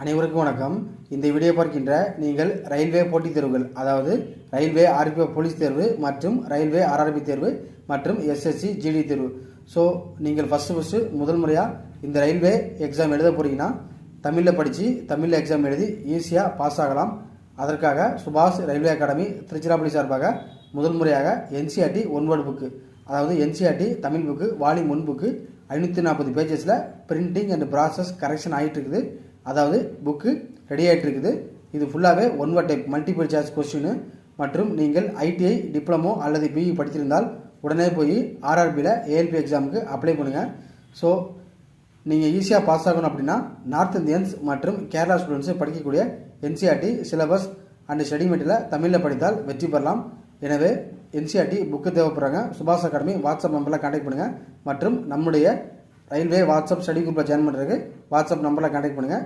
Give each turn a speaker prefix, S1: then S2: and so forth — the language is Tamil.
S1: அனைவருக்கும் வணக்கம். இந்த வீடியோ பார்க்கின்ற நீங்கள் ரயில்வே போட்டித் தேர்வுகள், அதாவது ரயில்வே ஆர்பிஎஃப் போலீஸ் தேர்வு மற்றும் ரயில்வே ஆர்ஆர்பி தேர்வு மற்றும் எஸ்எஸ்சி ஜிடி தேர்வு. ஸோ நீங்கள் ஃபஸ்ட்டு முதல் முறையாக இந்த ரயில்வே எக்ஸாம் எழுத போகிறீங்கன்னா தமிழில் படித்து தமிழில் எக்ஸாம் எழுதி ஈஸியாக பாஸ் ஆகலாம். அதற்காக சுபாஷ் ரயில்வே அகாடமி திருச்சிராப்பள்ளி சார்பாக முதல் முறையாக என்சிஆர்டி ஒன்வேர்டு புக்கு, அதாவது NCRT Tamil book volume 1 book 540 பேஜஸில் பிரிண்டிங் அண்ட் ப்ராசஸ் கரெக்ஷன் ஆகிட்டு இருக்குது. அதாவது புக்கு ரெடி ஆகிட்டு இருக்குது. இது ஃபுல்லாகவே one word type multiple choice question. மற்றும் நீங்கள் ஐடிஐ டிப்ளமோ அல்லது பிஇ படித்திருந்தால் உடனே போய் ஆர்ஆர்பியில் ஏஎல்பி எக்ஸாமுக்கு அப்ளை பண்ணுங்கள். ஸோ நீங்கள் ஈஸியாக பாஸ் ஆகணும் அப்படின்னா நார்த் இந்தியன்ஸ் மற்றும் கேரளா ஸ்டூடெண்ட்ஸு படிக்கக்கூடிய என்சிஆர்டி சிலபஸ் அண்ட் ஸ்டடி மெட்டீரியலை தமிழில் படித்தால் வெற்றி பெறலாம். எனவே என்சிஆர்டி புக்கு தேவைப்படுறாங்க. சுபாஷ் அகாடமி வாட்ஸ்அப் நம்பரில் கான்டாக்ட் பண்ணுங்கள். மற்றும் நம்முடைய ரயில்வே வாட்ஸ்அப் ஸ்டடி குரூப்பில் ஜாயின் பண்ணுறதுக்கு வாட்ஸ்அப் நம்பரில் கான்டாக்ட் பண்ணுங்கள்.